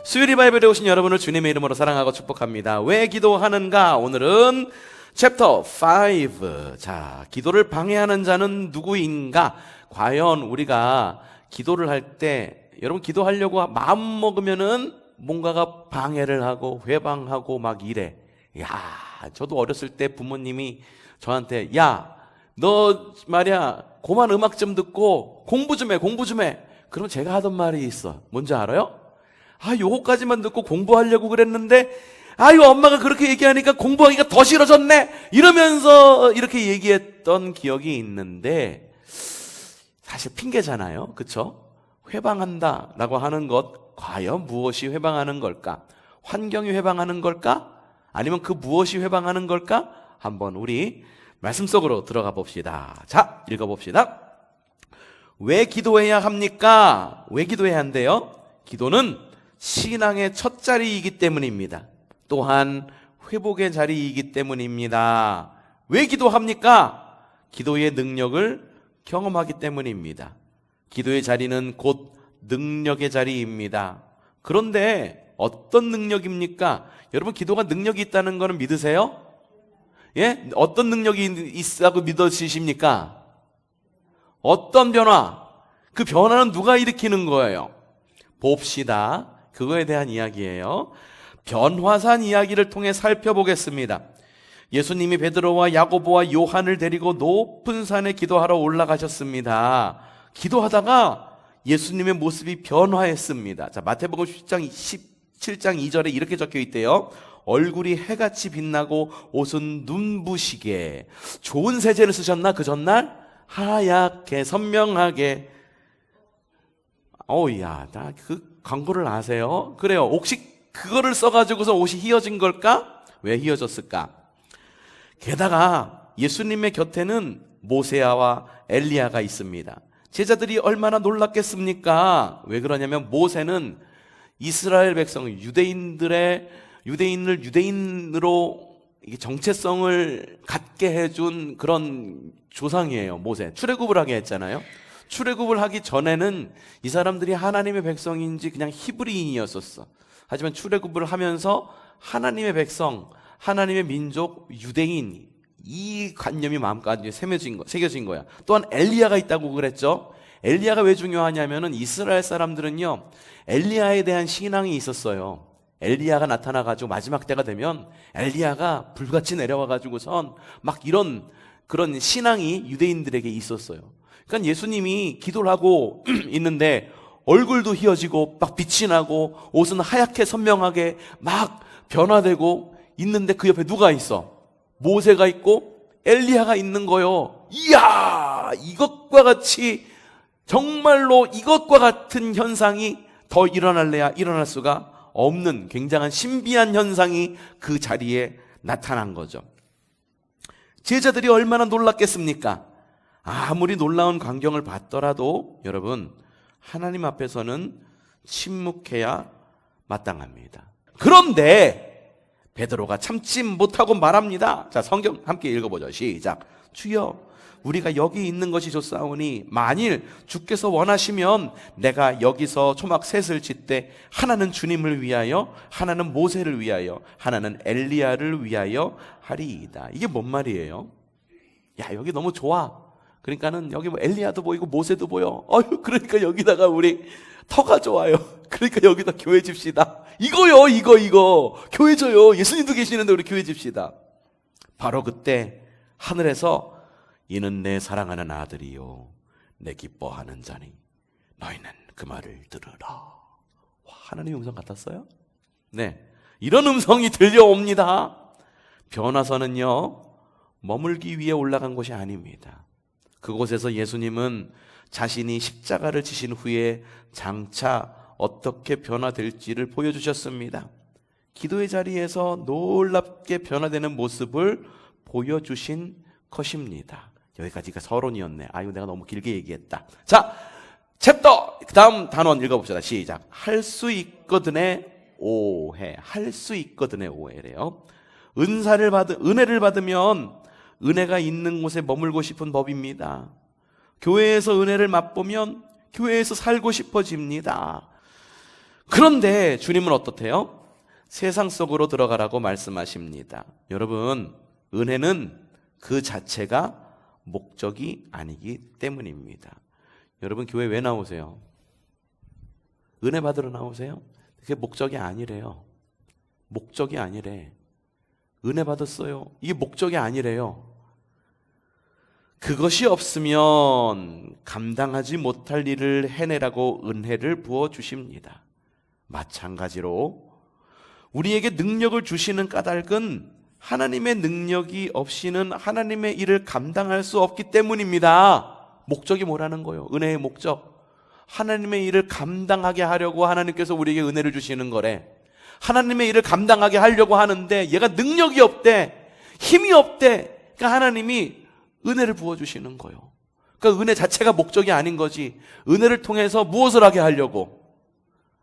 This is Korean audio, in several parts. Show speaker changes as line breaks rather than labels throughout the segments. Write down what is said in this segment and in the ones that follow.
수요일 바이블에 오신 여러분을 주님의 이름으로 사랑하고 축복합니다. 왜 기도하는가? 오늘은 챕터 5. 자, 기도를 방해하는 자는 누구인가? 과연 우리가 기도를 할 때, 여러분 기도하려고 마음 먹으면은 뭔가가 방해를 하고 회방하고 막 이래. 야, 저도 어렸을 때 부모님이 저한테 야, 너 말이야 고만 음악 좀 듣고 공부 좀 해. 그러면 제가 하던 말이 있어. 뭔지 알아요? 요거까지만 듣고 공부하려고 그랬는데 엄마가 그렇게 얘기하니까 공부하기가 더 싫어졌네 이러면서 이렇게 얘기했던 기억이 있는데, 사실 핑계잖아요. 그쵸? 회방한다 라고 하는 것, 과연 무엇이 회방하는 걸까? 환경이 회방하는 걸까? 아니면 그 무엇이 회방하는 걸까? 한번 우리 말씀 속으로 들어가 봅시다. 자, 읽어봅시다. 왜 기도해야 합니까? 왜 기도해야 한대요? 기도는 신앙의 첫 자리이기 때문입니다. 또한 회복의 자리이기 때문입니다. 왜 기도합니까? 기도의 능력을 경험하기 때문입니다. 기도의 자리는 곧 능력의 자리입니다. 그런데 어떤 능력입니까? 여러분, 기도가 능력이 있다는 것은 믿으세요? 예? 어떤 능력이 있다고 믿으십니까? 어떤 변화? 그 변화는 누가 일으키는 거예요? 봅시다. 그거에 대한 이야기예요. 변화산 이야기를 통해 살펴보겠습니다. 예수님이 베드로와 야고보와 요한을 데리고 높은 산에 기도하러 올라가셨습니다. 기도하다가 예수님의 모습이 변화했습니다. 자, 마태복음 17장 2절에 이렇게 적혀 있대요. 얼굴이 해같이 빛나고 옷은 눈부시게. 좋은 세제를 쓰셨나? 그 전날 하얗게 선명하게. 나 그 광고를 아세요? 그래요. 혹시 그거를 써가지고서 옷이 휘어진 걸까? 왜 휘어졌을까? 게다가 예수님의 곁에는 모세아와 엘리야가 있습니다. 제자들이 얼마나 놀랐겠습니까? 왜 그러냐면 모세는 이스라엘 백성, 유대인을 유대인으로 정체성을 갖게 해준 그런 조상이에요. 모세. 출애굽을 하게 했잖아요. 출애굽을 하기 전에는 이 사람들이 하나님의 백성인지 그냥 히브리인이었었어. 하지만 출애굽을 하면서 하나님의 백성, 하나님의 민족, 유대인, 이 관념이 마음까지 새겨진 거야. 또한 엘리야가 있다고 그랬죠. 엘리야가 왜 중요하냐면은 이스라엘 사람들은요, 엘리야에 대한 신앙이 있었어요. 엘리야가 나타나가지고 마지막 때가 되면 엘리야가 불같이 내려와가지고선 막 이런 그런 신앙이 유대인들에게 있었어요. 그러니까 예수님이 기도를 하고 있는데 얼굴도 휘어지고 막 빛이 나고 옷은 하얗게 선명하게 막 변화되고 있는데 그 옆에 누가 있어? 모세가 있고 엘리야가 있는 거요. 이야, 이것과 같이 정말로 이것과 같은 현상이 더 일어날래야 일어날 수가 없는 굉장한 신비한 현상이 그 자리에 나타난 거죠. 제자들이 얼마나 놀랐겠습니까? 아무리 놀라운 광경을 봤더라도 여러분, 하나님 앞에서는 침묵해야 마땅합니다. 그런데 베드로가 참지 못하고 말합니다. 자, 성경 함께 읽어보죠. 시작. 주여, 우리가 여기 있는 것이 좋사오니 만일 주께서 원하시면 내가 여기서 초막 셋을 짓되 하나는 주님을 위하여, 하나는 모세를 위하여, 하나는 엘리야를 위하여 하리이다. 이게 뭔 말이에요? 야, 여기 너무 좋아. 그러니까는 여기 뭐 엘리야도 보이고 모세도 보여. 그러니까 여기다가 우리 터가 좋아요. 그러니까 여기다 교회 집시다. 이거요, 이거. 교회 줘요. 예수님도 계시는데 우리 교회 집시다. 바로 그때 하늘에서 이는 내 사랑하는 아들이요 내 기뻐하는 자니 너희는 그 말을 들으라. 와, 하나님의 음성 같았어요? 네, 이런 음성이 들려옵니다. 변화선은요, 머물기 위해 올라간 곳이 아닙니다. 그곳에서 예수님은 자신이 십자가를 지신 후에 장차 어떻게 변화될지를 보여주셨습니다. 기도의 자리에서 놀랍게 변화되는 모습을 보여주신 것입니다. 여기까지가 서론이었네. 내가 너무 길게 얘기했다. 자, 챕터 다음 단원 읽어봅시다. 시작. 할 수 있거든의 오해. 할 수 있거든의 오해래요. 은혜를 받으면 은혜가 있는 곳에 머물고 싶은 법입니다. 교회에서 은혜를 맛보면 교회에서 살고 싶어집니다. 그런데 주님은 어떻대요? 세상 속으로 들어가라고 말씀하십니다. 여러분, 은혜는 그 자체가 목적이 아니기 때문입니다. 여러분, 교회 왜 나오세요? 은혜 받으러 나오세요? 그게 목적이 아니래요. 목적이 아니래. 은혜 받았어요. 이게 목적이 아니래요. 그것이 없으면 감당하지 못할 일을 해내라고 은혜를 부어주십니다. 마찬가지로 우리에게 능력을 주시는 까닭은 하나님의 능력이 없이는 하나님의 일을 감당할 수 없기 때문입니다. 목적이 뭐라는 거예요? 은혜의 목적. 하나님의 일을 감당하게 하려고 하나님께서 우리에게 은혜를 주시는 거래. 하나님의 일을 감당하게 하려고 하는데 얘가 능력이 없대, 힘이 없대. 그러니까 하나님이 은혜를 부어주시는 거예요. 그러니까 은혜 자체가 목적이 아닌 거지. 은혜를 통해서 무엇을 하게 하려고?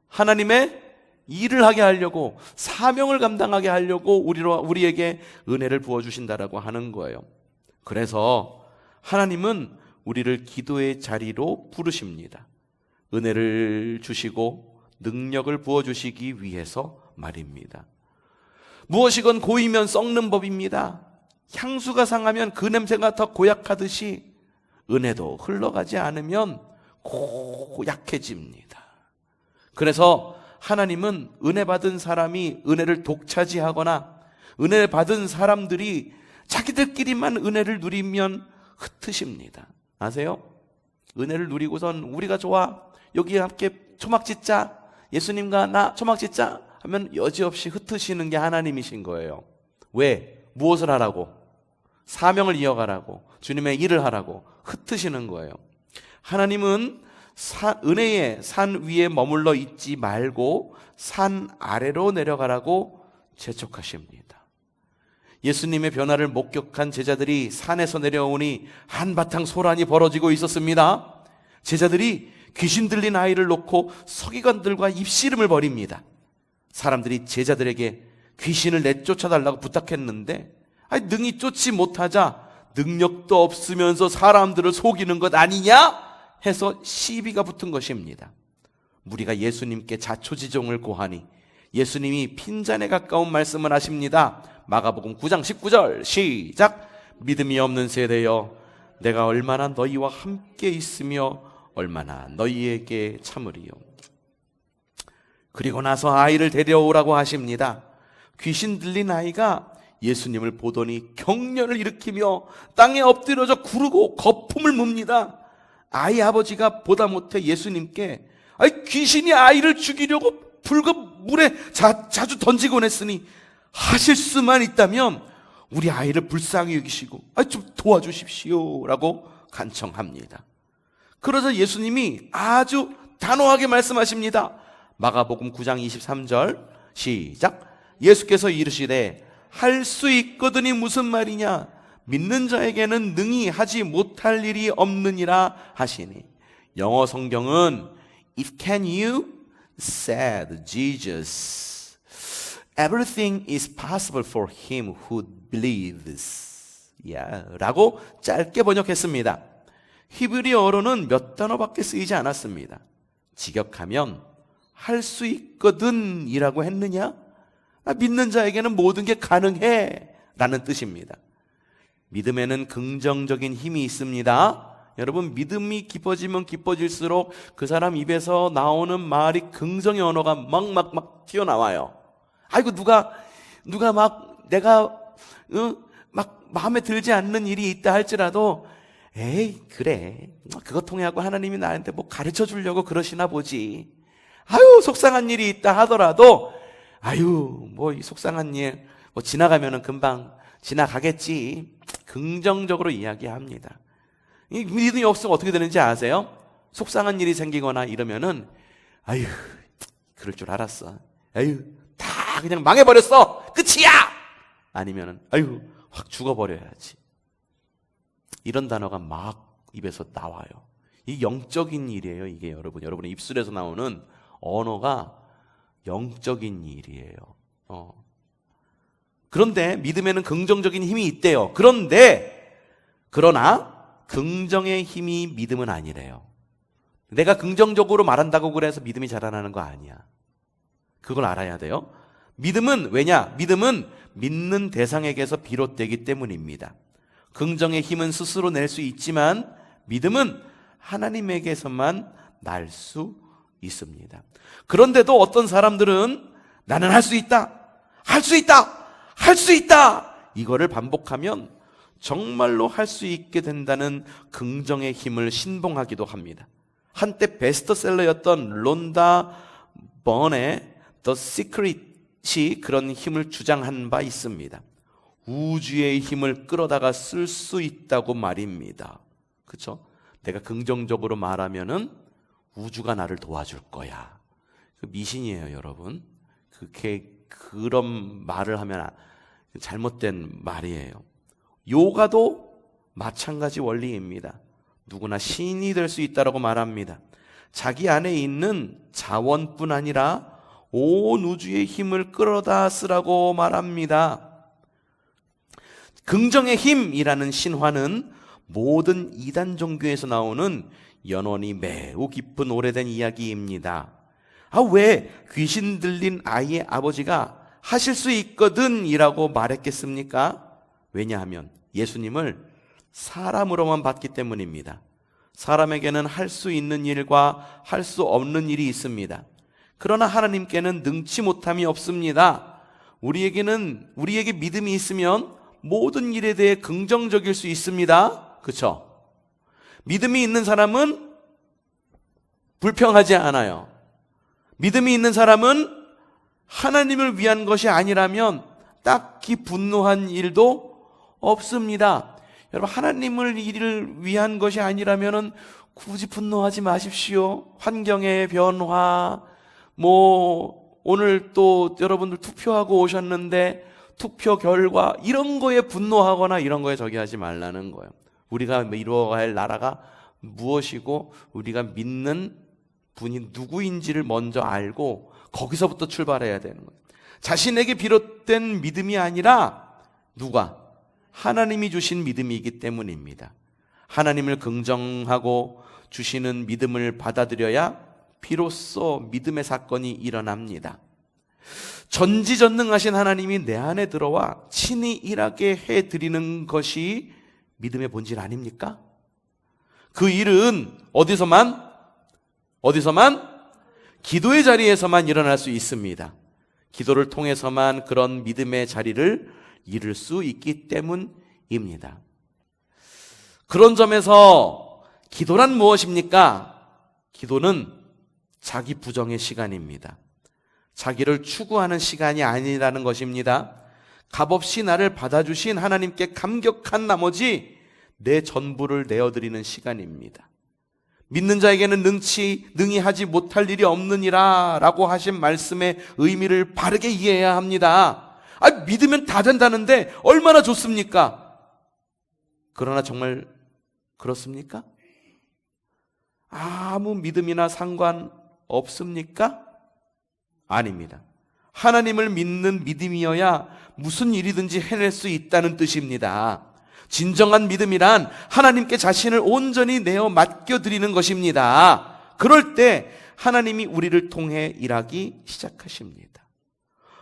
하나님의 일을 하게 하려고, 사명을 감당하게 하려고 우리에게 은혜를 부어주신다라고 하는 거예요. 그래서 하나님은 우리를 기도의 자리로 부르십니다. 은혜를 주시고 능력을 부어주시기 위해서 말입니다. 무엇이건 고이면 썩는 법입니다. 향수가 상하면 그 냄새가 더 고약하듯이 은혜도 흘러가지 않으면 고약해집니다. 그래서 하나님은 은혜 받은 사람이 은혜를 독차지하거나 은혜 받은 사람들이 자기들끼리만 은혜를 누리면 흩으십니다. 아세요? 은혜를 누리고선 우리가 좋아, 여기 함께 초막 짓자, 예수님과 나 초막 짓자 하면 여지없이 흩으시는 게 하나님이신 거예요. 왜? 무엇을 하라고? 사명을 이어가라고, 주님의 일을 하라고 흩으시는 거예요. 하나님은 은혜의 산 위에 머물러 있지 말고 산 아래로 내려가라고 재촉하십니다. 예수님의 변화를 목격한 제자들이 산에서 내려오니 한바탕 소란이 벌어지고 있었습니다. 제자들이 귀신 들린 아이를 놓고 서기관들과 입씨름을 벌입니다. 사람들이 제자들에게 귀신을 내쫓아달라고 부탁했는데 능히 쫓지 못하자 능력도 없으면서 사람들을 속이는 것 아니냐 해서 시비가 붙은 것입니다. 무리가 예수님께 자초지종을 고하니 예수님이 핀잔에 가까운 말씀을 하십니다. 마가복음 9장 19절 시작. 믿음이 없는 세대여, 내가 얼마나 너희와 함께 있으며 얼마나 너희에게 참으리요. 그리고 나서 아이를 데려오라고 하십니다. 귀신 들린 아이가 예수님을 보더니 경련을 일으키며 땅에 엎드려져 구르고 거품을 뭅니다. 아이 아버지가 보다 못해 예수님께 귀신이 아이를 죽이려고 붉은 물에 자주 던지곤 했으니 하실 수만 있다면 우리 아이를 불쌍히 여기시고 좀 도와주십시오 라고 간청합니다. 그러자 예수님이 아주 단호하게 말씀하십니다. 마가복음 9장 23절 시작. 예수께서 이르시되 할 수 있거든이 무슨 말이냐, 믿는 자에게는 능히 하지 못할 일이 없느니라 하시니. 영어 성경은 If can you, said Jesus, everything is possible for him who believes. 라고 짧게 번역했습니다. 히브리어로는 몇 단어밖에 쓰이지 않았습니다. 직역하면 할 수 있거든 이라고 했느냐? 믿는 자에게는 모든 게 가능해 라는 뜻입니다. 믿음에는 긍정적인 힘이 있습니다. 여러분, 믿음이 깊어지면 깊어질수록 그 사람 입에서 나오는 말이 긍정의 언어가 막 튀어나와요. 누가 내가 막 마음에 들지 않는 일이 있다 할지라도 에이 그래, 그거 통해하고 하나님이 나한테 뭐 가르쳐 주려고 그러시나 보지. 속상한 일이 있다 하더라도 이 속상한 일 지나가면은 금방 지나가겠지. 긍정적으로 이야기합니다. 이 믿음이 없으면 어떻게 되는지 아세요? 속상한 일이 생기거나 이러면은 그럴 줄 알았어. 다 그냥 망해버렸어. 끝이야. 아니면은 확 죽어버려야지. 이런 단어가 막 입에서 나와요. 이 영적인 일이에요. 이게 여러분의 입술에서 나오는 언어가 영적인 일이에요. 그런데 믿음에는 긍정적인 힘이 있대요. 그러나 긍정의 힘이 믿음은 아니래요. 내가 긍정적으로 말한다고 그래서 믿음이 자라나는 거 아니야. 그걸 알아야 돼요. 믿음은 왜냐? 믿음은 믿는 대상에게서 비롯되기 때문입니다. 긍정의 힘은 스스로 낼 수 있지만 믿음은 하나님에게서만 날 수 있습니다. 그런데도 어떤 사람들은 나는 할 수 있다, 할 수 있다, 할 수 있다, 이거를 반복하면 정말로 할 수 있게 된다는 긍정의 힘을 신봉하기도 합니다. 한때 베스트셀러였던 론다 번의 The Secret이 그런 힘을 주장한 바 있습니다. 우주의 힘을 끌어다가 쓸 수 있다고 말입니다. 그렇죠? 내가 긍정적으로 말하면은 우주가 나를 도와줄 거야. 그 미신이에요, 여러분. 그런 말을 하면 잘못된 말이에요. 요가도 마찬가지 원리입니다. 누구나 신이 될 수 있다고 말합니다. 자기 안에 있는 자원뿐 아니라 온 우주의 힘을 끌어다 쓰라고 말합니다. 긍정의 힘이라는 신화는 모든 이단 종교에서 나오는 연원이 매우 깊은 오래된 이야기입니다. 왜 귀신 들린 아이의 아버지가 하실 수 있거든 이라고 말했겠습니까? 왜냐하면 예수님을 사람으로만 봤기 때문입니다. 사람에게는 할 수 있는 일과 할 수 없는 일이 있습니다. 그러나 하나님께는 능치 못함이 없습니다. 우리에게 믿음이 있으면 모든 일에 대해 긍정적일 수 있습니다. 그렇죠? 믿음이 있는 사람은 불평하지 않아요. 믿음이 있는 사람은 하나님을 위한 것이 아니라면 딱히 분노한 일도 없습니다. 여러분, 하나님을 일을 위한 것이 아니라면 굳이 분노하지 마십시오. 환경의 변화, 오늘 또 여러분들 투표하고 오셨는데 투표 결과 이런 거에 분노하거나 이런 거에 저기 하지 말라는 거예요. 우리가 이루어가야 할 나라가 무엇이고 우리가 믿는 분이 누구인지를 먼저 알고 거기서부터 출발해야 되는 거예요. 자신에게 비롯된 믿음이 아니라 누가? 하나님이 주신 믿음이기 때문입니다. 하나님을 긍정하고 주시는 믿음을 받아들여야 비로소 믿음의 사건이 일어납니다. 전지전능하신 하나님이 내 안에 들어와 친히 일하게 해드리는 것이 믿음의 본질 아닙니까? 그 일은 어디서만? 기도의 자리에서만 일어날 수 있습니다. 기도를 통해서만 그런 믿음의 자리를 이룰 수 있기 때문입니다. 그런 점에서 기도란 무엇입니까? 기도는 자기 부정의 시간입니다. 자기를 추구하는 시간이 아니라는 것입니다. 값없이 나를 받아주신 하나님께 감격한 나머지 내 전부를 내어드리는 시간입니다. 믿는 자에게는 능히 하지 못할 일이 없느니라 라고 하신 말씀의 의미를 바르게 이해해야 합니다. 믿으면 다 된다는데 얼마나 좋습니까? 그러나 정말 그렇습니까? 아무 믿음이나 상관 없습니까? 아닙니다. 하나님을 믿는 믿음이어야 무슨 일이든지 해낼 수 있다는 뜻입니다. 진정한 믿음이란 하나님께 자신을 온전히 내어 맡겨드리는 것입니다. 그럴 때 하나님이 우리를 통해 일하기 시작하십니다.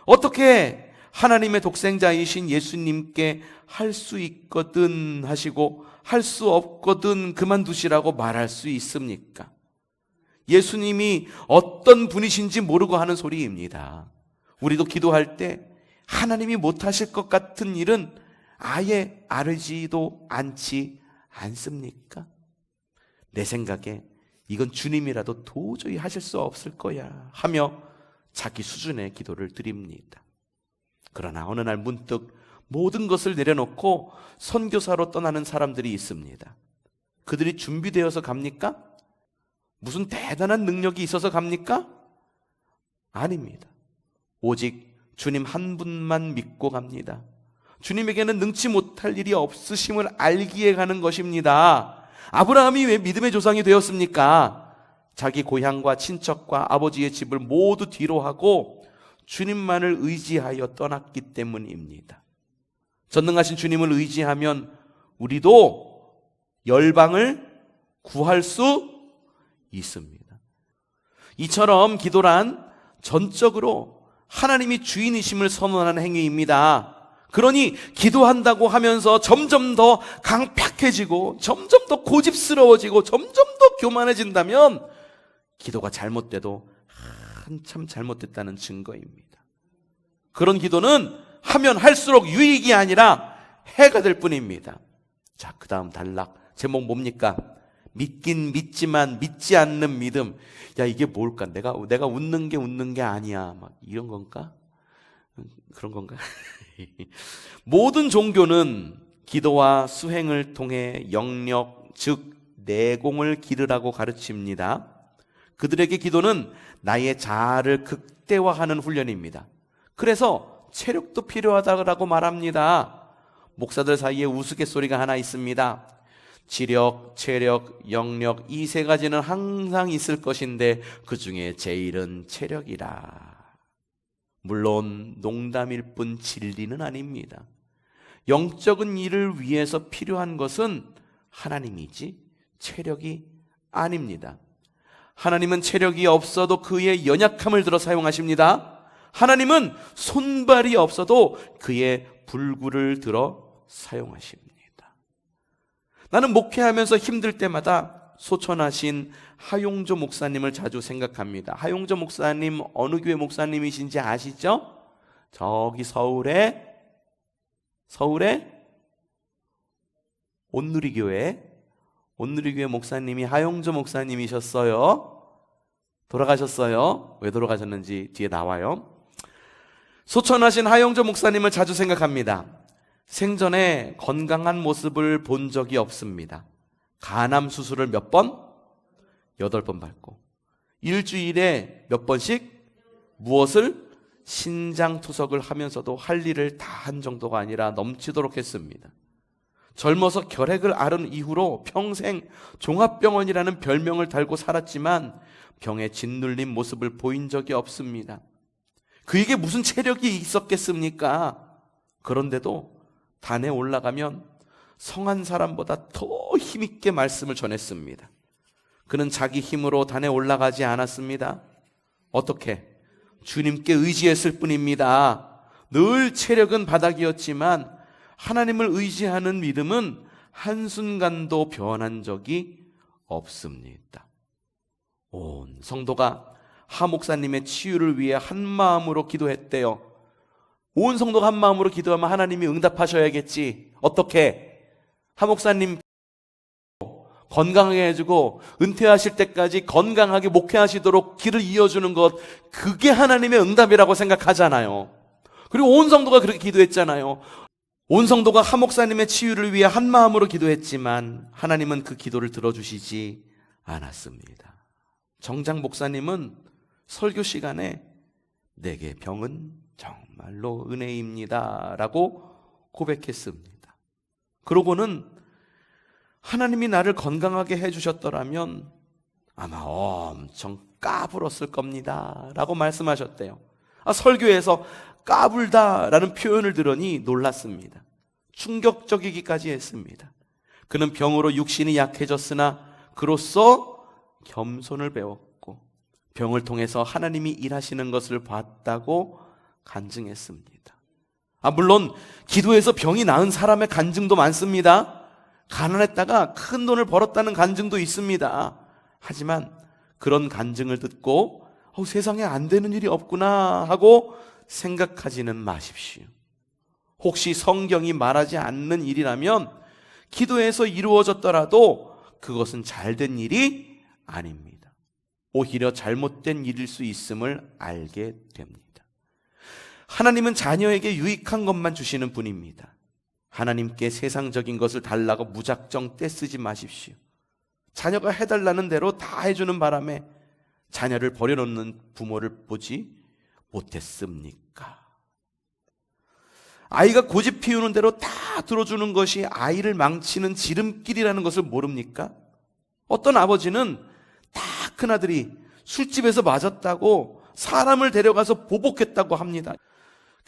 어떻게 하나님의 독생자이신 예수님께 할 수 있거든 하시고 할 수 없거든 그만두시라고 말할 수 있습니까? 예수님이 어떤 분이신지 모르고 하는 소리입니다. 우리도 기도할 때 하나님이 못하실 것 같은 일은 아예 알지도 않지 않습니까? 내 생각에 이건 주님이라도 도저히 하실 수 없을 거야 하며 자기 수준의 기도를 드립니다. 그러나 어느 날 문득 모든 것을 내려놓고 선교사로 떠나는 사람들이 있습니다. 그들이 준비되어서 갑니까? 무슨 대단한 능력이 있어서 갑니까? 아닙니다. 오직 주님 한 분만 믿고 갑니다. 주님에게는 능치 못할 일이 없으심을 알기에 가는 것입니다. 아브라함이 왜 믿음의 조상이 되었습니까? 자기 고향과 친척과 아버지의 집을 모두 뒤로 하고 주님만을 의지하여 떠났기 때문입니다. 전능하신 주님을 의지하면 우리도 열방을 구할 수 있습니다. 이처럼 기도란 전적으로 하나님이 주인이심을 선언하는 행위입니다. 그러니 기도한다고 하면서 점점 더 강팍해지고 점점 더 고집스러워지고 점점 더 교만해진다면 기도가 잘못돼도 한참 잘못됐다는 증거입니다. 그런 기도는 하면 할수록 유익이 아니라 해가 될 뿐입니다. 자, 그 다음 단락 제목 뭡니까? 믿긴 믿지만 믿지 않는 믿음. 야, 이게 뭘까? 내가 웃는 게 아니야. 막 이런 건가? 그런 건가? 모든 종교는 기도와 수행을 통해 영력, 즉 내공을 기르라고 가르칩니다. 그들에게 기도는 나의 자아를 극대화하는 훈련입니다. 그래서 체력도 필요하다고 말합니다. 목사들 사이에 우스갯소리가 하나 있습니다. 지력, 체력, 영력 이 세 가지는 항상 있을 것인데 그 중에 제일은 체력이라. 물론 농담일 뿐 진리는 아닙니다. 영적인 일을 위해서 필요한 것은 하나님이지 체력이 아닙니다. 하나님은 체력이 없어도 그의 연약함을 들어 사용하십니다. 하나님은 손발이 없어도 그의 불구를 들어 사용하십니다. 나는 목회하면서 힘들 때마다 소천하신 하용조 목사님을 자주 생각합니다. 하용조 목사님 어느 교회 목사님이신지 아시죠? 저기 서울에 온누리교회 목사님이 하용조 목사님이셨어요. 돌아가셨어요. 왜 돌아가셨는지 뒤에 나와요. 소천하신 하용조 목사님을 자주 생각합니다. 생전에 건강한 모습을 본 적이 없습니다. 간암 수술을 몇 번? 8번 받고 일주일에 몇 번씩 무엇을? 신장투석을 하면서도 할 일을 다 한 정도가 아니라 넘치도록 했습니다. 젊어서 결핵을 앓은 이후로 평생 종합병원이라는 별명을 달고 살았지만 병에 짓눌린 모습을 보인 적이 없습니다. 그에게 무슨 체력이 있었겠습니까? 그런데도 단에 올라가면 성한 사람보다 더 힘있게 말씀을 전했습니다. 그는 자기 힘으로 단에 올라가지 않았습니다. 어떻게? 주님께 의지했을 뿐입니다. 늘 체력은 바닥이었지만 하나님을 의지하는 믿음은 한순간도 변한 적이 없습니다. 온 성도가 하 목사님의 치유를 위해 한 마음으로 기도했대요. 온 성도가 한 마음으로 기도하면 하나님이 응답하셔야겠지. 어떻게? 하 목사님 건강하게 해주고 은퇴하실 때까지 건강하게 목회하시도록 길을 이어주는 것, 그게 하나님의 응답이라고 생각하잖아요. 그리고 온 성도가 그렇게 기도했잖아요. 온 성도가 하 목사님의 치유를 위해 한 마음으로 기도했지만 하나님은 그 기도를 들어주시지 않았습니다. 정작 목사님은 설교 시간에 내게 병은 정말로 은혜입니다 라고 고백했습니다. 그러고는 하나님이 나를 건강하게 해주셨더라면 아마 엄청 까불었을 겁니다 라고 말씀하셨대요. 설교에서 까불다 라는 표현을 들으니 놀랐습니다. 충격적이기까지 했습니다. 그는 병으로 육신이 약해졌으나 그로써 겸손을 배웠고 병을 통해서 하나님이 일하시는 것을 봤다고 간증했습니다. 물론 기도해서 병이 나은 사람의 간증도 많습니다. 가난했다가 큰 돈을 벌었다는 간증도 있습니다. 하지만 그런 간증을 듣고 세상에 안 되는 일이 없구나 하고 생각하지는 마십시오. 혹시 성경이 말하지 않는 일이라면 기도해서 이루어졌더라도 그것은 잘된 일이 아닙니다. 오히려 잘못된 일일 수 있음을 알게 됩니다. 하나님은 자녀에게 유익한 것만 주시는 분입니다. 하나님께 세상적인 것을 달라고 무작정 떼쓰지 마십시오. 자녀가 해달라는 대로 다 해주는 바람에 자녀를 버려놓는 부모를 보지 못했습니까? 아이가 고집 피우는 대로 다 들어주는 것이 아이를 망치는 지름길이라는 것을 모릅니까? 어떤 아버지는 다 큰아들이 술집에서 맞았다고 사람을 데려가서 보복했다고 합니다.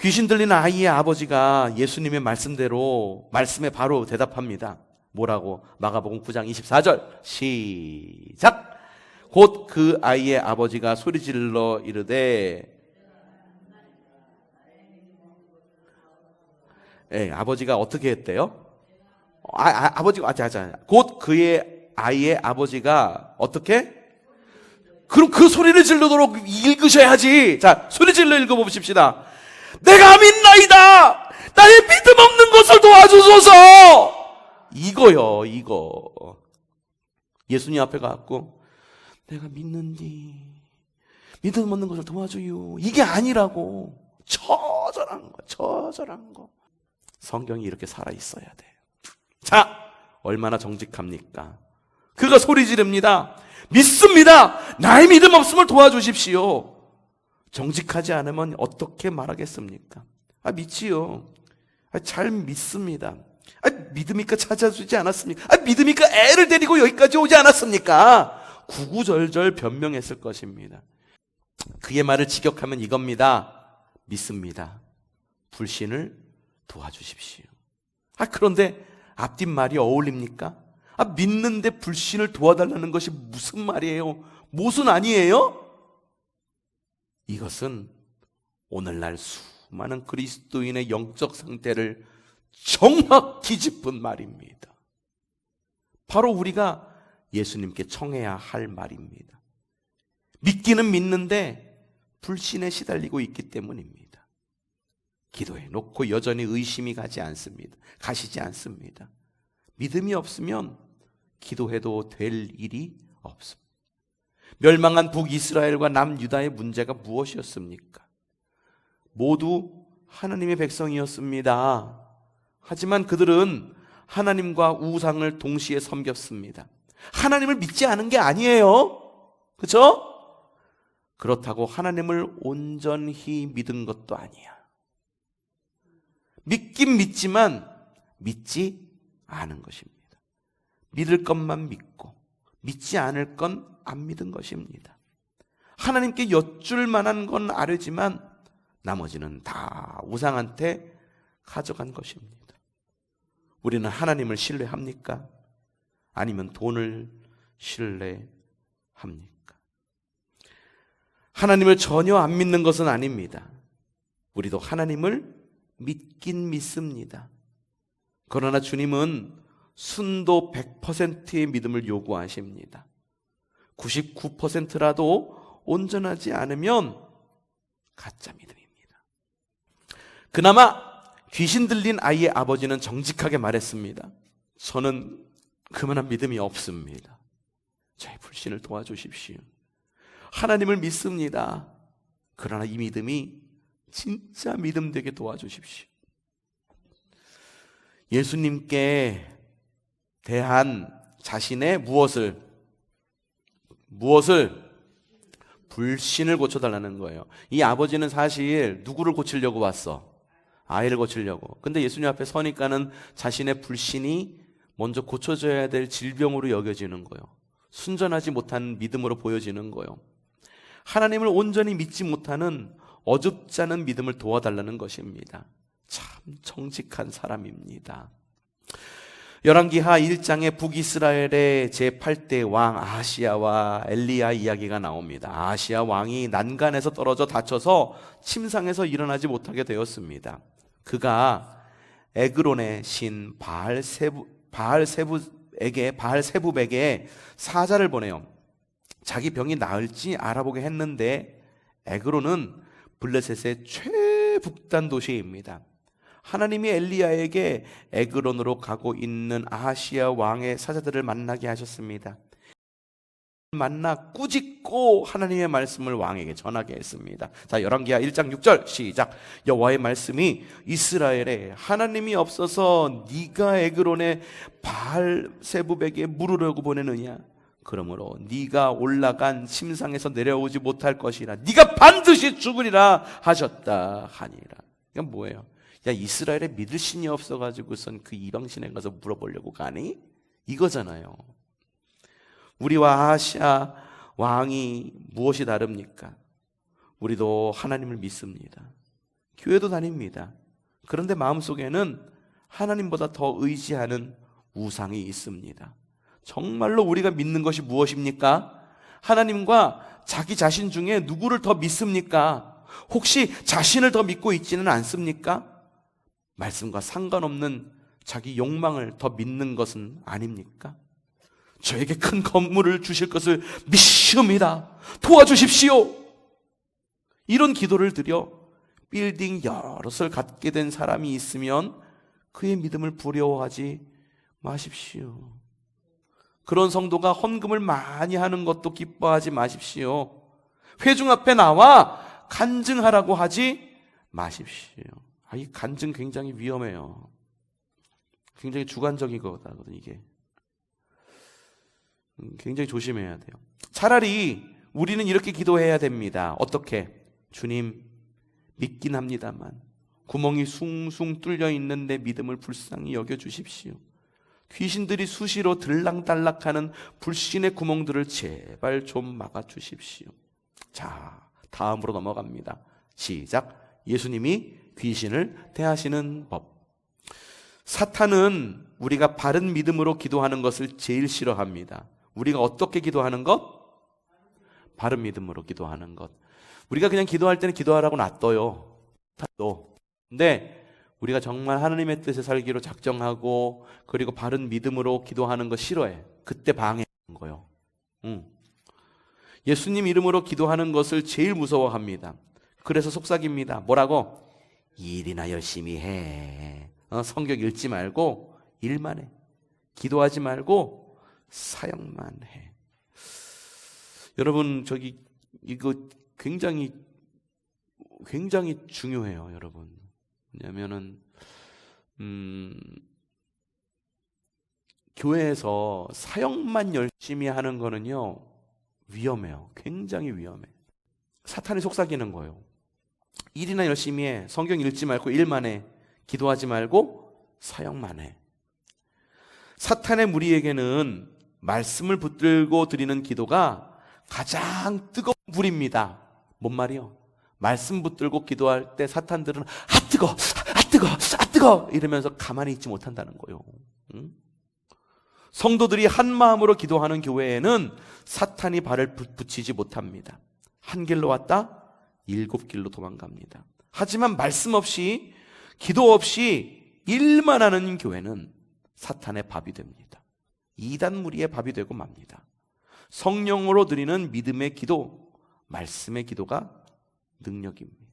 귀신 들린 아이의 아버지가 예수님의 말씀대로 말씀에 바로 대답합니다. 뭐라고? 마가복음 9장 24절 시작! 곧 그 아이의 아버지가 소리질러 이르되, 예, 아버지가 어떻게 했대요? 아버지가 곧 그의 아이의 아버지가 어떻게? 그럼 그 소리를 지르도록 읽으셔야지. 자, 소리 질러 읽어봅시다. 내가 믿나이다. 나의 믿음 없는 것을 도와주소서. 이거요, 이거. 예수님 앞에 가고 내가 믿는디 믿음 없는 것을 도와줘요. 이게 아니라고. 처절한 거. 성경이 이렇게 살아있어야 돼. 자, 얼마나 정직합니까? 그가 소리 지릅니다. 믿습니다. 나의 믿음 없음을 도와주십시오. 정직하지 않으면 어떻게 말하겠습니까? 믿지요. 잘 믿습니다. 믿으니까 찾아주지 않았습니까? 믿으니까 애를 데리고 여기까지 오지 않았습니까? 구구절절 변명했을 것입니다. 그의 말을 직역하면 이겁니다. 믿습니다. 불신을 도와주십시오. 그런데 앞뒷말이 어울립니까? 믿는데 불신을 도와달라는 것이 무슨 말이에요? 모순 아니에요? 이것은 오늘날 수많은 그리스도인의 영적 상태를 정확히 짚은 말입니다. 바로 우리가 예수님께 청해야 할 말입니다. 믿기는 믿는데 불신에 시달리고 있기 때문입니다. 기도해 놓고 여전히 의심이 가시지 않습니다. 믿음이 없으면 기도해도 될 일이 없습니다. 멸망한 북이스라엘과 남유다의 문제가 무엇이었습니까? 모두 하나님의 백성이었습니다. 하지만 그들은 하나님과 우상을 동시에 섬겼습니다. 하나님을 믿지 않은 게 아니에요. 그렇죠? 그렇다고 하나님을 온전히 믿은 것도 아니야. 믿긴 믿지만 믿지 않은 것입니다. 믿을 것만 믿고 믿지 않을 건 안 믿은 것입니다. 하나님께 여쭐 만한 건 아뢰지만 나머지는 다 우상한테 가져간 것입니다. 우리는 하나님을 신뢰합니까? 아니면 돈을 신뢰합니까? 하나님을 전혀 안 믿는 것은 아닙니다. 우리도 하나님을 믿긴 믿습니다. 그러나 주님은 순도 100%의 믿음을 요구하십니다. 99%라도 온전하지 않으면 가짜 믿음입니다. 그나마 귀신 들린 아이의 아버지는 정직하게 말했습니다. 저는 그만한 믿음이 없습니다. 저의 불신을 도와주십시오. 하나님을 믿습니다. 그러나 이 믿음이 진짜 믿음 되게 도와주십시오. 예수님께 대한 자신의 무엇을 불신을 고쳐달라는 거예요. 이 아버지는 사실 누구를 고치려고 왔어? 아이를 고치려고. 근데 예수님 앞에 서니까는 자신의 불신이 먼저 고쳐져야 될 질병으로 여겨지는 거예요. 순전하지 못한 믿음으로 보여지는 거예요. 하나님을 온전히 믿지 못하는 어줍지 않은 믿음을 도와달라는 것입니다. 참 정직한 사람입니다. 열왕기하 1장에 북이스라엘의 제8대 왕 아하시야와 엘리야 이야기가 나옵니다. 아하시야 왕이 난간에서 떨어져 다쳐서 침상에서 일어나지 못하게 되었습니다. 그가 에그론의 신 바알세붑에게 사자를 보내요. 자기 병이 나을지 알아보게 했는데 에그론은 블레셋의 최북단 도시입니다. 하나님이 엘리야에게 에그론으로 가고 있는 아하시야 왕의 사자들을 만나게 하셨습니다. 만나 꾸짖고 하나님의 말씀을 왕에게 전하게 했습니다. 자, 열왕기하 1장 6절 시작. 여호와의 말씀이 이스라엘에 하나님이 없어서 네가 에그론의 바알세붑에게 물으려고 보내느냐? 그러므로 네가 올라간 침상에서 내려오지 못할 것이라 네가 반드시 죽으리라 하셨다 하니라. 이건 뭐예요? 야, 이스라엘에 믿을 신이 없어가지고선 그 이방신에 가서 물어보려고 가니? 이거잖아요. 우리와 아하시야 왕이 무엇이 다릅니까? 우리도 하나님을 믿습니다. 교회도 다닙니다. 그런데 마음속에는 하나님보다 더 의지하는 우상이 있습니다. 정말로 우리가 믿는 것이 무엇입니까? 하나님과 자기 자신 중에 누구를 더 믿습니까? 혹시 자신을 더 믿고 있지는 않습니까? 말씀과 상관없는 자기 욕망을 더 믿는 것은 아닙니까? 저에게 큰 건물을 주실 것을 믿습니다. 도와주십시오. 이런 기도를 드려 빌딩 여럿을 갖게 된 사람이 있으면 그의 믿음을 부러워하지 마십시오. 그런 성도가 헌금을 많이 하는 것도 기뻐하지 마십시오. 회중 앞에 나와 간증하라고 하지 마십시오. 이 간증 굉장히 위험해요. 굉장히 주관적인 거거든요, 이게. 굉장히 조심해야 돼요. 차라리 우리는 이렇게 기도해야 됩니다. 어떻게? 주님, 믿긴 합니다만 구멍이 숭숭 뚫려 있는데 믿음을 불쌍히 여겨주십시오. 귀신들이 수시로 들락달락하는 불신의 구멍들을 제발 좀 막아주십시오. 자, 다음으로 넘어갑니다. 시작. 예수님이 귀신을 대하시는 법. 사탄은 우리가 바른 믿음으로 기도하는 것을 제일 싫어합니다. 우리가 어떻게 기도하는 것? 바른 믿음으로 기도하는 것. 우리가 그냥 기도할 때는 기도하라고 놔둬요. 근데 우리가 정말 하나님의 뜻에 살기로 작정하고 그리고 바른 믿음으로 기도하는 거 싫어해. 그때 방해하는 거예요. 예수님 이름으로 기도하는 것을 제일 무서워합니다. 그래서 속삭입니다. 뭐라고? 일이나 열심히 해. 성경 읽지 말고 일만 해. 기도하지 말고 사역만 해. 여러분, 이거 굉장히 중요해요, 여러분. 왜냐면은 교회에서 사역만 열심히 하는 거는요 위험해요. 굉장히 위험해. 사탄이 속삭이는 거예요. 일이나 열심히 해. 성경 읽지 말고 일만 해. 기도하지 말고 사역만 해. 사탄의 무리에게는 말씀을 붙들고 드리는 기도가 가장 뜨거운 불입니다. 뭔 말이요? 말씀 붙들고 기도할 때 사탄들은 뜨거 이러면서 가만히 있지 못한다는 거예요. 성도들이 한 마음으로 기도하는 교회에는 사탄이 발을 붙이지 못합니다. 한 길로 왔다 7길로 도망갑니다. 하지만 말씀 없이 기도 없이 일만 하는 교회는 사탄의 밥이 됩니다. 이단 무리의 밥이 되고 맙니다. 성령으로 드리는 믿음의 기도, 말씀의 기도가 능력입니다.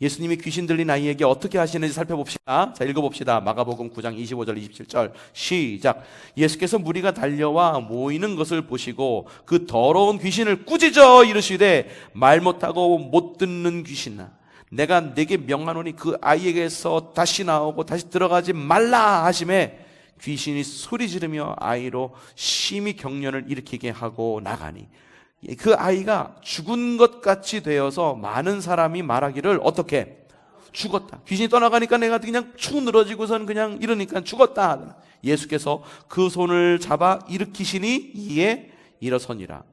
예수님이 귀신 들린 아이에게 어떻게 하시는지 살펴봅시다. 자, 읽어봅시다. 마가복음 9장 25절 27절 시작. 예수께서 무리가 달려와 모이는 것을 보시고 그 더러운 귀신을 꾸짖어 이르시되 말 못하고 못 듣는 귀신아, 내가 네게 명하노니 그 아이에게서 다시 나오고 다시 들어가지 말라 하심에 귀신이 소리 지르며 아이로 심히 경련을 일으키게 하고 나가니 그 아이가 죽은 것 같이 되어서 많은 사람이 말하기를 어떻게? 죽었다. 귀신이 떠나가니까 내가 그냥 축 늘어지고선 그냥 이러니까 죽었다. 예수께서 그 손을 잡아 일으키시니 이에 일어서니라.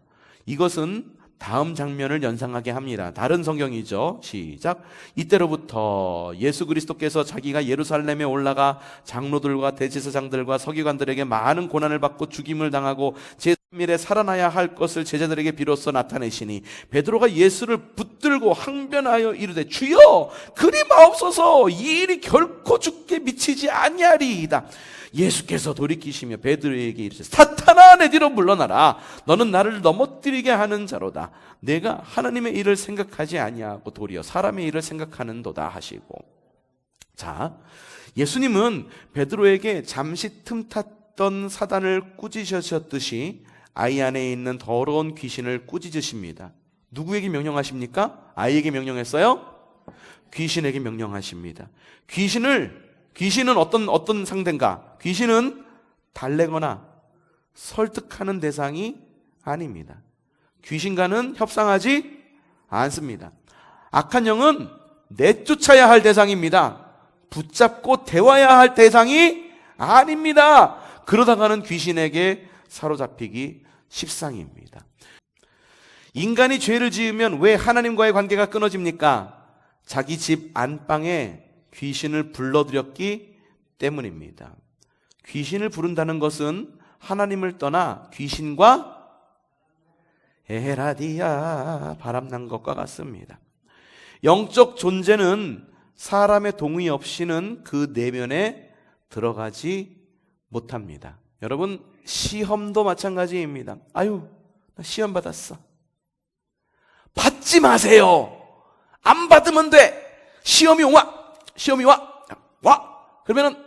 이것은 다음 장면을 연상하게 합니다. 다른 성경이죠. 시작. 이때로부터 예수 그리스도께서 자기가 예루살렘에 올라가 장로들과 대제사장들과 서기관들에게 많은 고난을 받고 죽임을 당하고 제3일에 살아나야 할 것을 제자들에게 비로소 나타내시니 베드로가 예수를 붙들고 항변하여 이르되 주여 그리 마옵소서 이 일이 결코 죽게 미치지 아니하리이다. 예수께서 돌이키시며 베드로에게 이르시되 사탄아 내 뒤로 물러나라. 너는 나를 넘어뜨리게 하는 자로다. 내가 하나님의 일을 생각하지 아니하고 도리어 사람의 일을 생각하는도다 하시고. 자, 예수님은 베드로에게 잠시 틈탔던 사단을 꾸짖으셨듯이 아이 안에 있는 더러운 귀신을 꾸짖으십니다. 누구에게 명령하십니까? 아이에게 명령했어요? 귀신에게 명령하십니다. 귀신은 어떤 상대인가? 귀신은 달래거나 설득하는 대상이 아닙니다. 귀신과는 협상하지 않습니다. 악한 영은 내쫓아야 할 대상입니다. 붙잡고 대화해야 할 대상이 아닙니다. 그러다가는 귀신에게 사로잡히기 십상입니다. 인간이 죄를 지으면 왜 하나님과의 관계가 끊어집니까? 자기 집 안방에 귀신을 불러들였기 때문입니다. 귀신을 부른다는 것은 하나님을 떠나 귀신과 에라디아 바람난 것과 같습니다. 영적 존재는 사람의 동의 없이는 그 내면에 들어가지 못합니다. 여러분, 시험도 마찬가지입니다. 아유, 나 시험 받았어. 받지 마세요. 안 받으면 돼. 시험이 와. 그러면은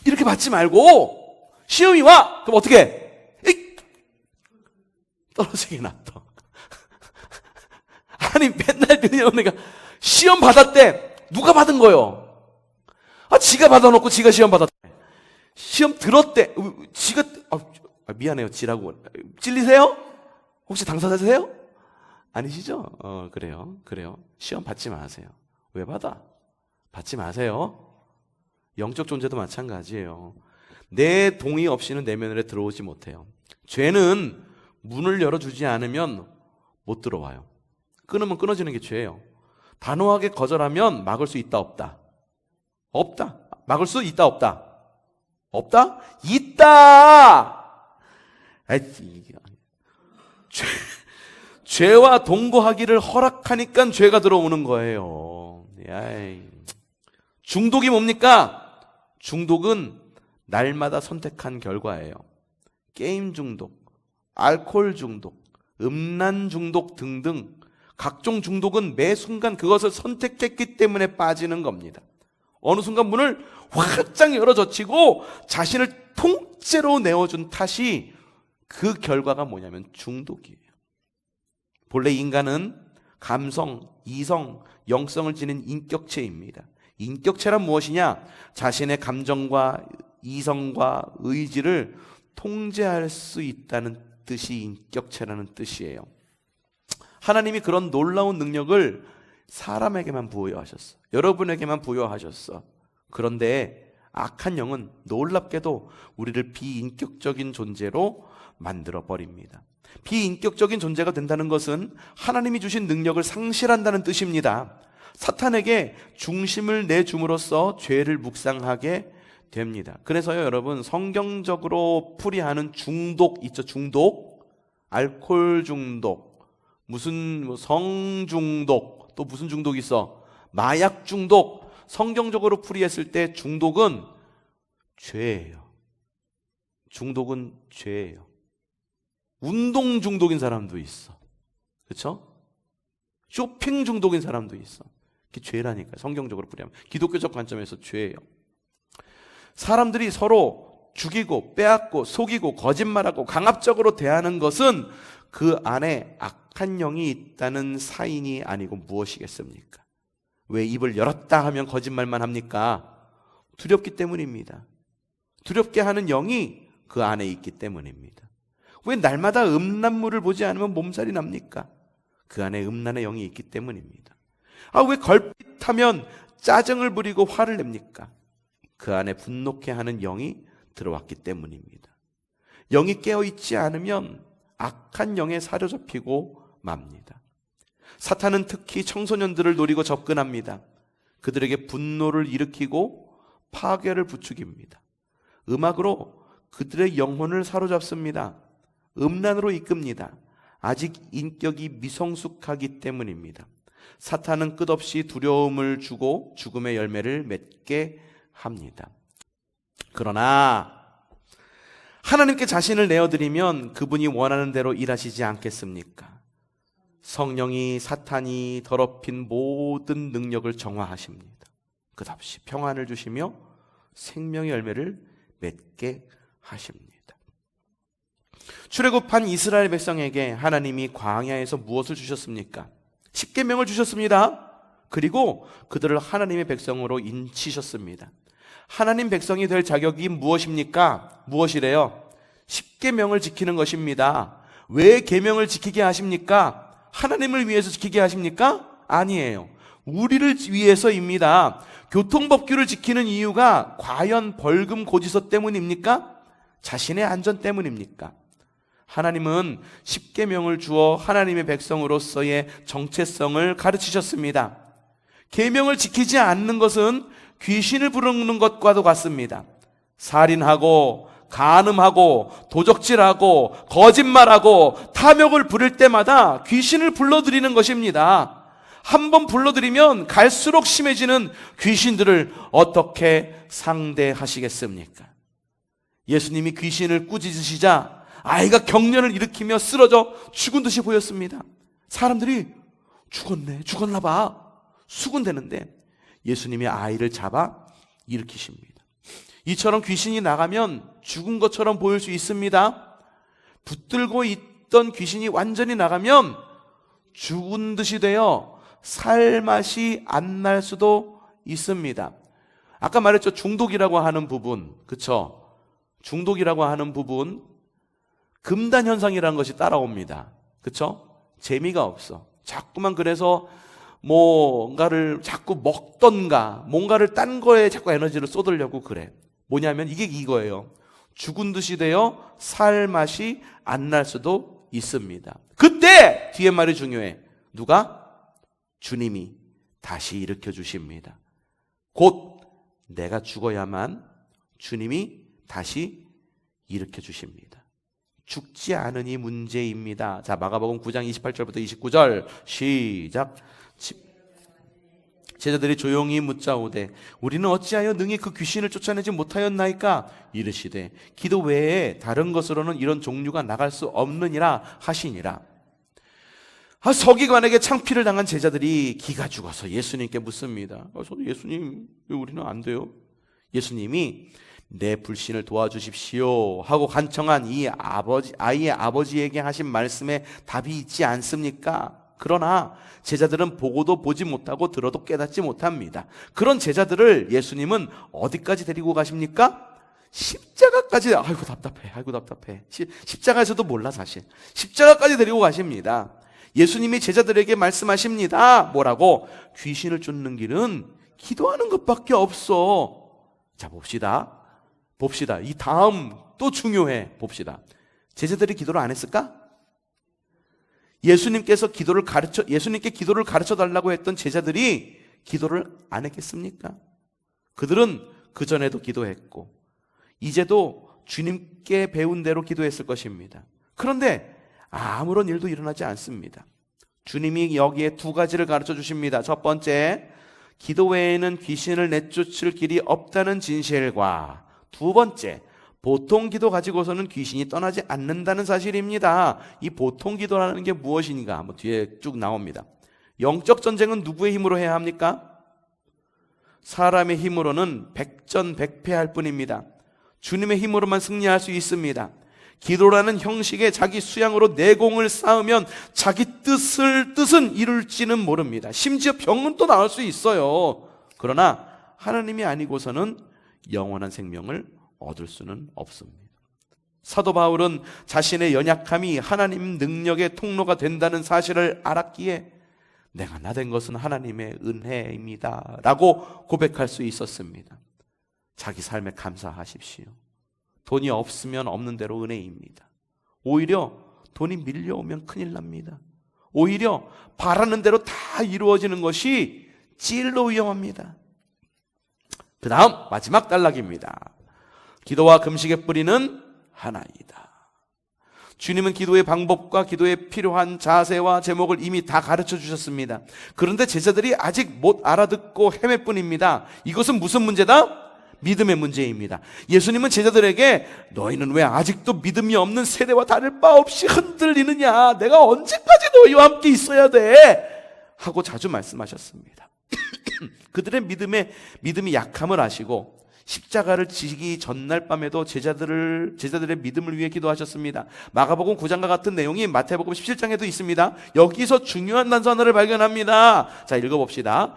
이렇게 받지 말고 시험이 와. 그럼 어떻게 해? 에이! 떨어지게 놔둬. 아니, 맨날 들려오는 애가 시험 받았대. 누가 받은 거요? 지가 받아놓고 지가 시험 받았대. 시험 들었대. 지가 미안해요. 지라고. 찔리세요? 혹시 당사자세요? 아니시죠? 그래요. 시험 받지 마세요. 왜 받아? 받지 마세요. 영적 존재도 마찬가지예요. 내 동의 없이는 내면에 들어오지 못해요. 죄는 문을 열어주지 않으면 못 들어와요. 끊으면 끊어지는 게 죄예요. 단호하게 거절하면 막을 수 있다 없다? 없다. 막을 수 있다 없다? 없다? 있다! 죄와 동거하기를 허락하니까 죄가 들어오는 거예요. 중독이 뭡니까? 중독은 날마다 선택한 결과예요. 게임 중독, 알코올 중독, 음란 중독 등등 각종 중독은 매 순간 그것을 선택했기 때문에 빠지는 겁니다. 어느 순간 문을 활짝 열어젖히고 자신을 통째로 내어준 탓이 그 결과가 뭐냐면 중독이에요. 본래 인간은 감성, 이성, 영성을 지닌 인격체입니다. 인격체란 무엇이냐? 자신의 감정과 이성과 의지를 통제할 수 있다는 뜻이 인격체라는 뜻이에요. 하나님이 그런 놀라운 능력을 사람에게만 부여하셨어. 여러분에게만 부여하셨어. 그런데 악한 영은 놀랍게도 우리를 비인격적인 존재로 만들어버립니다. 비인격적인 존재가 된다는 것은 하나님이 주신 능력을 상실한다는 뜻입니다. 사탄에게 중심을 내줌으로써 죄를 묵상하게 됩니다. 그래서요, 여러분, 성경적으로 풀이하는 중독 있죠? 중독, 알코올 중독, 무슨 성중독, 또 무슨 중독이 있어? 마약 중독. 성경적으로 풀이했을 때 중독은 죄예요. 중독은 죄예요. 운동 중독인 사람도 있어. 그렇죠? 쇼핑 중독인 사람도 있어. 그게 죄라니까요. 성경적으로 풀이하면. 기독교적 관점에서 죄예요. 사람들이 서로 죽이고 빼앗고 속이고 거짓말하고 강압적으로 대하는 것은 그 안에 악한 영이 있다는 사인이 아니고 무엇이겠습니까? 왜 입을 열었다 하면 거짓말만 합니까? 두렵기 때문입니다. 두렵게 하는 영이 그 안에 있기 때문입니다. 왜 날마다 음란물을 보지 않으면 몸살이 납니까? 그 안에 음란의 영이 있기 때문입니다. 왜 걸핏하면 짜증을 부리고 화를 냅니까? 그 안에 분노케 하는 영이 들어왔기 때문입니다. 영이 깨어있지 않으면 악한 영에 사로잡히고 맙니다. 사탄은 특히 청소년들을 노리고 접근합니다. 그들에게 분노를 일으키고 파괴를 부추깁니다. 음악으로 그들의 영혼을 사로잡습니다. 음란으로 이끕니다. 아직 인격이 미성숙하기 때문입니다. 사탄은 끝없이 두려움을 주고 죽음의 열매를 맺게 합니다. 그러나 하나님께 자신을 내어드리면 그분이 원하는 대로 일하시지 않겠습니까? 성령이 사탄이 더럽힌 모든 능력을 정화하십니다. 끝없이 평안을 주시며 생명의 열매를 맺게 하십니다. 출애굽한 이스라엘 백성에게 하나님이 광야에서 무엇을 주셨습니까? 십계명을 주셨습니다. 그리고 그들을 하나님의 백성으로 인치셨습니다. 하나님 백성이 될 자격이 무엇입니까? 무엇이래요? 십계명을 지키는 것입니다. 왜 계명을 지키게 하십니까? 하나님을 위해서 지키게 하십니까? 아니에요. 우리를 위해서입니다. 교통법규를 지키는 이유가 과연 벌금 고지서 때문입니까? 자신의 안전 때문입니까? 하나님은 십계명을 주어 하나님의 백성으로서의 정체성을 가르치셨습니다. 계명을 지키지 않는 것은 귀신을 부르는 것과도 같습니다. 살인하고 간음하고 도적질하고 거짓말하고 탐욕을 부릴 때마다 귀신을 불러들이는 것입니다. 한번 불러들이면 갈수록 심해지는 귀신들을 어떻게 상대하시겠습니까? 예수님이 귀신을 꾸짖으시자 아이가 경련을 일으키며 쓰러져 죽은 듯이 보였습니다. 사람들이 죽었나 봐 수군대는데 예수님이 아이를 잡아 일으키십니다. 이처럼 귀신이 나가면 죽은 것처럼 보일 수 있습니다. 붙들고 있던 귀신이 완전히 나가면 죽은 듯이 되어 살맛이 안 날 수도 있습니다. 아까 말했죠. 중독이라고 하는 부분, 그쵸? 중독이라고 하는 부분, 금단 현상이라는 것이 따라옵니다. 그쵸? 재미가 없어. 자꾸만 그래서 뭔가를 자꾸 먹던가 뭔가를 딴 거에 자꾸 에너지를 쏟으려고 그래. 뭐냐면 이게 이거예요. 죽은 듯이 되어 살 맛이 안 날 수도 있습니다. 그때 뒤에 말이 중요해. 누가? 주님이 다시 일으켜 주십니다. 곧 내가 죽어야만 주님이 다시 일으켜 주십니다. 죽지 않으니 문제입니다. 자, 마가복음 9장 28절부터 29절 시작. 제자들이 조용히 묻자오되 우리는 어찌하여 능히 그 귀신을 쫓아내지 못하였나이까? 이르시되 기도 외에 다른 것으로는 이런 종류가 나갈 수 없느니라 하시니라. 서기관에게 창피를 당한 제자들이 기가 죽어서 예수님께 묻습니다. 예수님, 왜 우리는 안 돼요? 예수님이 내 불신을 도와주십시오 하고 간청한 아이의 아버지에게 하신 말씀에 답이 있지 않습니까? 그러나 제자들은 보고도 보지 못하고 들어도 깨닫지 못합니다. 그런 제자들을 예수님은 어디까지 데리고 가십니까? 십자가까지. 아이고 답답해. 십자가에서도 몰라 사실. 십자가까지 데리고 가십니다. 예수님이 제자들에게 말씀하십니다. 뭐라고? 귀신을 쫓는 길은 기도하는 것밖에 없어. 자, 봅시다. 이 다음 또 중요해. 봅시다. 제자들이 기도를 안 했을까? 예수님께 기도를 가르쳐 달라고 했던 제자들이 기도를 안 했겠습니까? 그들은 그전에도 기도했고 이제도 주님께 배운 대로 기도했을 것입니다. 그런데 아무런 일도 일어나지 않습니다. 주님이 여기에 두 가지를 가르쳐 주십니다. 첫 번째, 기도 외에는 귀신을 내쫓을 길이 없다는 진실과 두 번째, 보통 기도 가지고서는 귀신이 떠나지 않는다는 사실입니다. 이 보통 기도라는 게 무엇인가? 뒤에 쭉 나옵니다. 영적 전쟁은 누구의 힘으로 해야 합니까? 사람의 힘으로는 백전백패할 뿐입니다. 주님의 힘으로만 승리할 수 있습니다. 기도라는 형식에 자기 수양으로 내공을 쌓으면 자기 뜻은 이룰지는 모릅니다. 심지어 병은 또 나을 수 있어요. 그러나 하나님이 아니고서는 영원한 생명을 얻을 수는 없습니다. 사도 바울은 자신의 연약함이 하나님 능력의 통로가 된다는 사실을 알았기에 내가 나된 것은 하나님의 은혜입니다 라고 고백할 수 있었습니다. 자기 삶에 감사하십시오. 돈이 없으면 없는 대로 은혜입니다. 오히려 돈이 밀려오면 큰일 납니다. 오히려 바라는 대로 다 이루어지는 것이 찔로 위험합니다. 그 다음 마지막 단락입니다. 기도와 금식의 뿌리는 하나이다. 주님은 기도의 방법과 기도에 필요한 자세와 제목을 이미 다 가르쳐 주셨습니다. 그런데 제자들이 아직 못 알아듣고 헤맬 뿐입니다. 이것은 무슨 문제다? 믿음의 문제입니다. 예수님은 제자들에게 너희는 왜 아직도 믿음이 없는 세대와 다를 바 없이 흔들리느냐? 내가 언제까지 너희와 함께 있어야 돼? 하고 자주 말씀하셨습니다. 그들의 믿음이 약함을 아시고 십자가를 지기 전날 밤에도 제자들의 믿음을 위해 기도하셨습니다. 마가복음 9장과 같은 내용이 마태복음 17장에도 있습니다. 여기서 중요한 단서 하나를 발견합니다. 자, 읽어봅시다.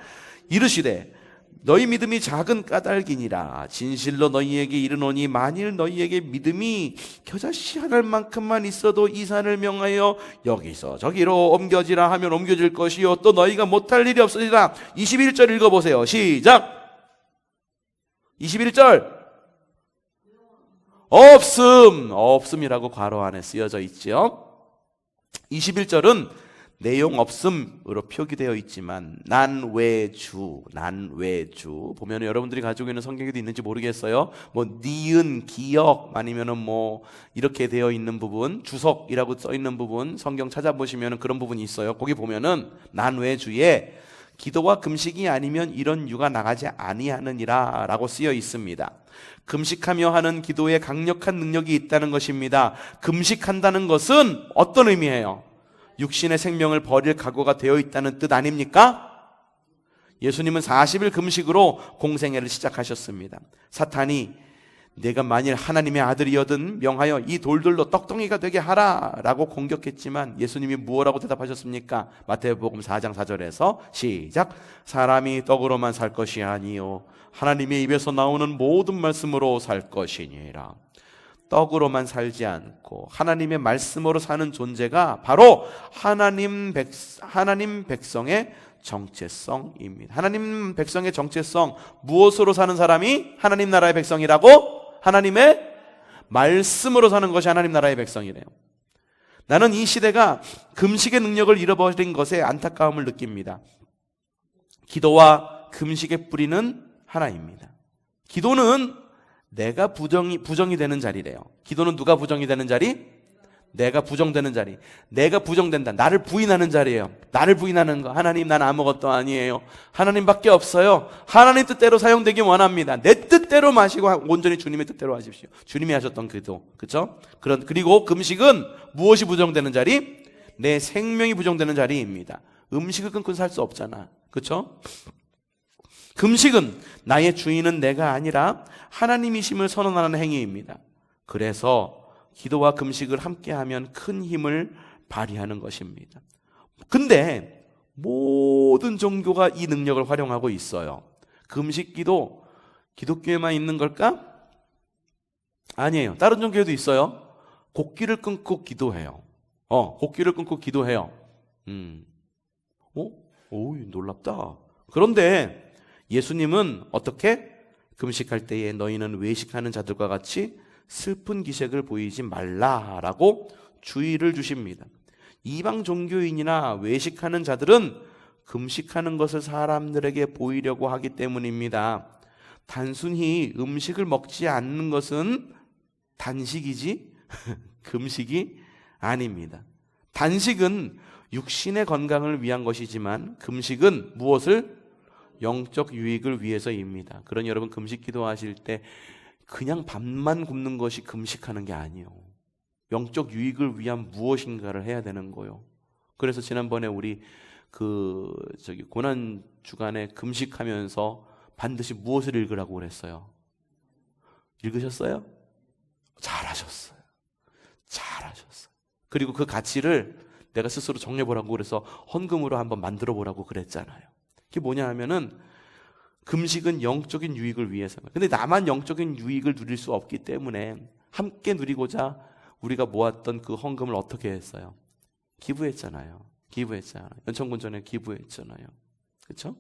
이르시되 너희 믿음이 작은 까닭이니라. 진실로 너희에게 이르노니 만일 너희에게 믿음이 겨자씨 한 알만큼만 있어도 이 산을 명하여 여기서 저기로 옮겨지라 하면 옮겨질 것이요 또 너희가 못할 일이 없으리라. 21절 읽어보세요. 시작. 21절 없음이라고 괄호 안에 쓰여져 있지요. 21절은 내용 없음으로 표기되어 있지만 난 왜 주 보면 여러분들이 가지고 있는 성경에도 있는지 모르겠어요. 뭐 니은, 기역 아니면은 뭐 이렇게 되어 있는 부분, 주석이라고 써 있는 부분 성경 찾아보시면 그런 부분이 있어요. 거기 보면은 난 왜 주에 기도와 금식이 아니면 이런 유가 나가지 아니하느니라 라고 쓰여 있습니다. 금식하며 하는 기도에 강력한 능력이 있다는 것입니다. 금식한다는 것은 어떤 의미예요? 육신의 생명을 버릴 각오가 되어 있다는 뜻 아닙니까? 예수님은 40일 금식으로 공생애를 시작하셨습니다. 사탄이 내가 만일 하나님의 아들이거든 명하여 이 돌들로 떡덩이가 되게 하라 라고 공격했지만 예수님이 무엇라고 대답하셨습니까? 마태복음 4장 4절에서 시작. 사람이 떡으로만 살 것이 아니요 하나님의 입에서 나오는 모든 말씀으로 살 것이니라. 떡으로만 살지 않고 하나님의 말씀으로 사는 존재가 바로 하나님 백성의 정체성입니다. 하나님 백성의 정체성, 무엇으로 사는 사람이 하나님 나라의 백성이라고? 하나님의 말씀으로 사는 것이 하나님 나라의 백성이래요. 나는 이 시대가 금식의 능력을 잃어버린 것에 안타까움을 느낍니다. 기도와 금식의 뿌리는 하나입니다. 기도는 내가 부정이 되는 자리래요. 기도는 누가 부정이 되는 자리? 내가 부정되는 자리. 내가 부정된다. 나를 부인하는 자리예요. 나를 부인하는 거. 하나님, 난 아무것도 아니에요. 하나님밖에 없어요. 하나님 뜻대로 사용되기 원합니다. 내 뜻대로 마시고 온전히 주님의 뜻대로 하십시오. 주님이 하셨던 기도. 그렇죠? 그리고 금식은 무엇이 부정되는 자리? 내 생명이 부정되는 자리입니다. 음식을 끊고 살 수 없잖아. 그렇죠? 금식은 나의 주인은 내가 아니라 하나님이심을 선언하는 행위입니다. 그래서 기도와 금식을 함께하면 큰 힘을 발휘하는 것입니다. 근데 모든 종교가 이 능력을 활용하고 있어요. 금식 기도 기독교에만 있는 걸까? 아니에요. 다른 종교에도 있어요. 곡기를 끊고 기도해요. 곡기를 끊고 기도해요. 오, 놀랍다. 그런데 예수님은 어떻게? 금식할 때에 너희는 외식하는 자들과 같이 슬픈 기색을 보이지 말라라고 주의를 주십니다. 이방 종교인이나 외식하는 자들은 금식하는 것을 사람들에게 보이려고 하기 때문입니다. 단순히 음식을 먹지 않는 것은 단식이지 금식이 아닙니다. 단식은 육신의 건강을 위한 것이지만 금식은 무엇을? 영적 유익을 위해서입니다. 그러니 여러분 금식 기도하실 때 그냥 밥만 굶는 것이 금식하는 게 아니에요. 영적 유익을 위한 무엇인가를 해야 되는 거예요. 그래서 지난번에 우리 고난 주간에 금식하면서 반드시 무엇을 읽으라고 그랬어요? 읽으셨어요? 잘하셨어요. 그리고 그 가치를 내가 스스로 정해보라고 그래서 헌금으로 한번 만들어 보라고 그랬잖아요. 그게 뭐냐 하면은 금식은 영적인 유익을 위해서는. 근데 나만 영적인 유익을 누릴 수 없기 때문에 함께 누리고자 우리가 모았던 그 헌금을 어떻게 했어요? 기부했잖아요. 연천군전에 기부했잖아요. 그렇죠?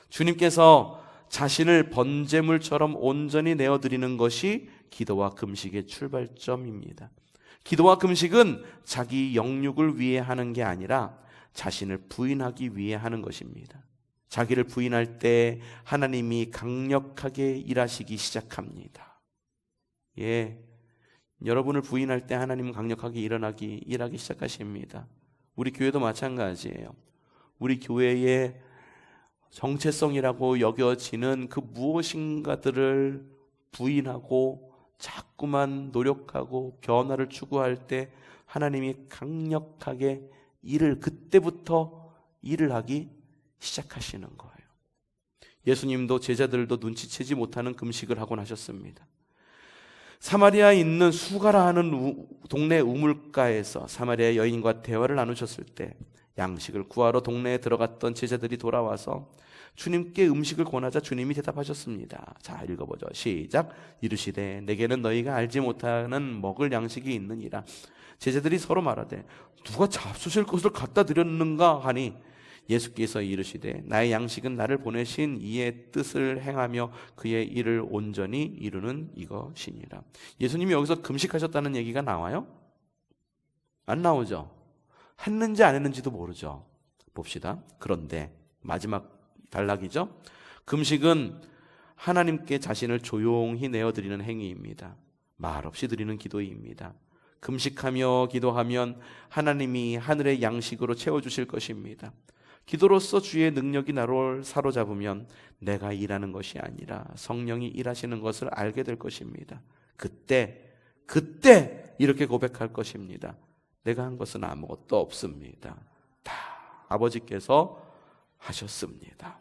주님께서 자신을 번제물처럼 온전히 내어드리는 것이 기도와 금식의 출발점입니다. 기도와 금식은 자기 영육을 위해 하는 게 아니라 자신을 부인하기 위해 하는 것입니다. 자기를 부인할 때 하나님이 강력하게 일하시기 시작합니다. 여러분을 부인할 때 하나님은 강력하게 일하기 시작하십니다. 우리 교회도 마찬가지예요. 우리 교회의 정체성이라고 여겨지는 그 무엇인가들을 부인하고 자꾸만 노력하고 변화를 추구할 때 하나님이 강력하게 그때부터 일을 하기 시작하시는 거예요. 예수님도 제자들도 눈치채지 못하는 금식을 하곤 하셨습니다. 사마리아에 있는 수가라 하는 동네 우물가에서 사마리아 여인과 대화를 나누셨을 때 양식을 구하러 동네에 들어갔던 제자들이 돌아와서 주님께 음식을 권하자 주님이 대답하셨습니다. 자, 읽어보죠. 시작. 이르시되 내게는 너희가 알지 못하는 먹을 양식이 있느니라. 제자들이 서로 말하되 누가 잡수실 것을 갖다 드렸는가 하니 예수께서 이르시되 나의 양식은 나를 보내신 이의 뜻을 행하며 그의 일을 온전히 이루는 이것이니라. 예수님이 여기서 금식하셨다는 얘기가 나와요? 안 나오죠? 했는지 안 했는지도 모르죠. 봅시다. 그런데 마지막 단락이죠. 금식은 하나님께 자신을 조용히 내어드리는 행위입니다. 말없이 드리는 기도입니다. 금식하며 기도하면 하나님이 하늘의 양식으로 채워주실 것입니다. 기도로서 주의 능력이 나를 사로잡으면 내가 일하는 것이 아니라 성령이 일하시는 것을 알게 될 것입니다. 그때 이렇게 고백할 것입니다. 내가 한 것은 아무것도 없습니다. 다 아버지께서 하셨습니다.